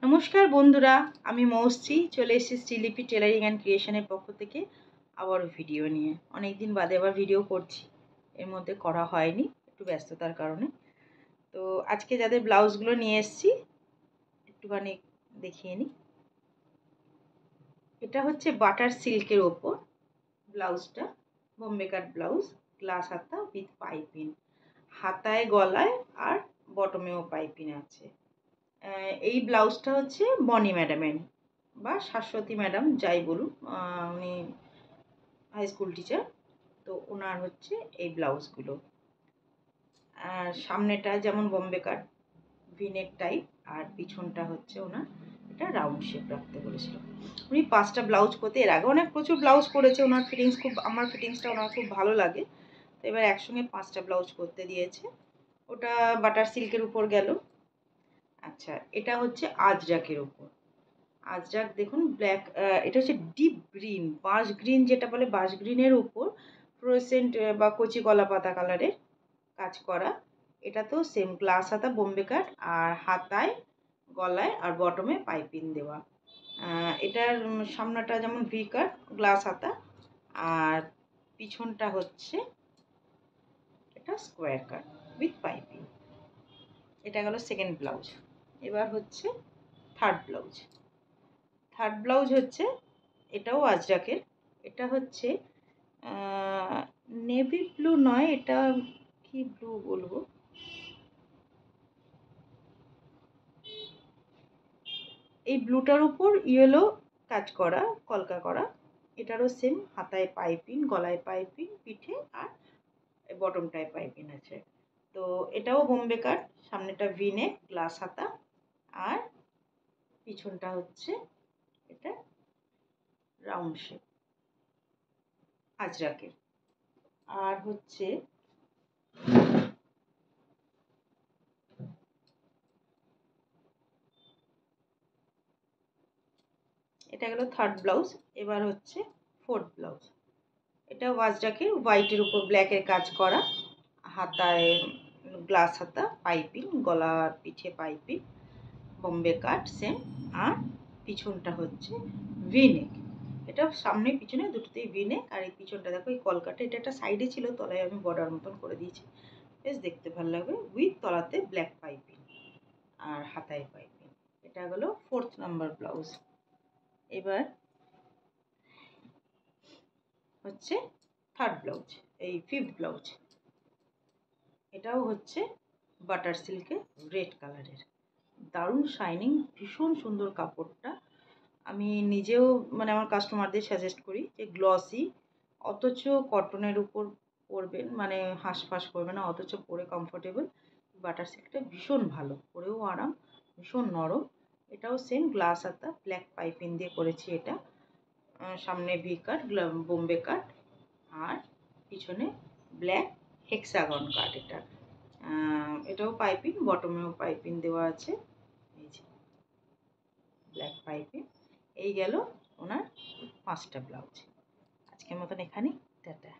নমস্কার বন্ধুরা, আমি মৌশ্রী চলে এসেছি শ্রীলিপি টেলারিং অ্যান্ড ক্রিয়েশনের পক্ষ থেকে আবার ভিডিও নিয়ে। অনেক দিন বাদে আবার ভিডিও করছি, এর মধ্যে করা হয়নি একটু ব্যস্ততার কারণে। তো আজকে যাদের ব্লাউজগুলো নিয়ে এসেছি একটুখানি দেখিয়ে নিই। এটা হচ্ছে বাটার সিল্কের ওপর ব্লাউজটা, বোম্বে কাট ব্লাউজ, গ্লাস হাতা উইথ পাইপিং, হাতায় গলায় আর বটমেও পাইপিং আছে। এই ব্লাউজটা হচ্ছে বনি ম্যাডামের বা শাশ্বতী ম্যাডাম যাই বলুন, উনি হাই স্কুল টিচার। তো ওনার হচ্ছে এই ব্লাউজগুলো। আর সামনেটা যেমন বোম্বে কাট ভিনেক টাইপ, আর পিছনটা হচ্ছে ওনার এটা রাউন্ড শেপ রাখতে বলেছিল। উনি 5টা ব্লাউজ করতে, এর আগে অনেক প্রচুর ব্লাউজ করেছে। ওনার ফিটিংস খুব, আমার ফিটিংসটা ওনার খুব ভালো লাগে। তো এবার একসঙ্গে 5টা ব্লাউজ করতে দিয়েছে। ওটা বাটার সিল্কের উপর গেল। আচ্ছা, এটা হচ্ছে আজরাকের উপর। আজরাক দেখুন ব্ল্যাক, এটা হচ্ছে ডিপ গ্রিন, বাঁশ গ্রিন যেটা বলে, বাঁশ গ্রিনের উপর ফ্লোরোসেন্ট বা কচি কলা পাতা কালারের কাজ করা। এটা তো সেম গ্লাস হাতা বোম্বে কাট, আর হাতায় গলায় আর বটমে পাইপিং দেওয়া। এটার সামনাটা যেমন ভি কাট গ্লাস হাতা, আর পিছনটা হচ্ছে এটা স্কোয়ার কাট উইথ পাইপিং। এটা গেল সেকেন্ড ব্লাউজ। এবার হচ্ছে থার্ড ব্লাউজ। থার্ড ব্লাউজ হচ্ছে এটাও আজরাকের। এটা হচ্ছে নেভি ব্লু নয়, এটা কি ব্লু বলবো, এই ব্লুটার উপর ইয়েলো কাজ করা, কলকা করা। এটারও সেম, হাতায় পাইপিং, গলায় পাইপিং, পিঠে আর বটমটায় পাইপিং আছে। তো এটাও বোম্বে কাট, সামনেটা ভিনেক গ্লাস হাতা, আর পিছনটা হচ্ছে এটা রাউন্ড শেপ আজরাকের। আর হচ্ছে এটা গেল থার্ড ব্লাউজ। এবার হচ্ছে ফোর্থ ব্লাউজ। এটা ওয়াজরাকের, হোয়াইটের উপর ব্ল্যাকের কাজ করা, হাতায় গ্লাস হাতা, পাইপিং, গলা পিঠে পাইপিং, বোম্বে কাট সেম, আর পিছনটা হচ্ছে ভিনেক। এটা সামনে পিছনে দুটোতেই ভিনেক, আর এই পিছনটা দেখো এই কলকাটা, এটা একটা সাইডে ছিল, তলায় আমি বর্ডার মতন করে দিয়েছি, বেশ দেখতে ভালো লাগবে। উইথ তলাতে ব্ল্যাক পাইপিং আর হাতায় পাইপিং। এটা হলো ফোর্থ নাম্বার ব্লাউজ। এবার হচ্ছে থার্ড ব্লাউজ, এই ফিফথ ব্লাউজ। এটাও হচ্ছে বাটার সিল্কের রেড কালারের, দারুণ শাইনিং, ভীষণ সুন্দর কাপড়টা। আমি নিজেও মানে আমার কাস্টমারদের সাজেস্ট করি যে গ্লসি অথচ কটনের উপর পরবেন, মানে হাঁসফাঁস করবে না, অথচ পরে কমফোর্টেবল। বাটার সিল্কটা ভীষণ ভালো, পরেও আরাম, ভীষণ নরম। এটাও সেম গ্লাস হাতা, ব্ল্যাক পাইপিং দিয়ে করেছি এটা। সামনে ভি কাট বোম্বে কাট, আর পিছনে ব্ল্যাক হেক্সাগন কাট। এটাও পাইপিং, বটমেও পাইপিং দেওয়া আছে, এই যে ব্ল্যাক পাইপিং। এই গেল ওনার 5টা ব্লাউজ। আজকের মতন এখানেই, টাটা।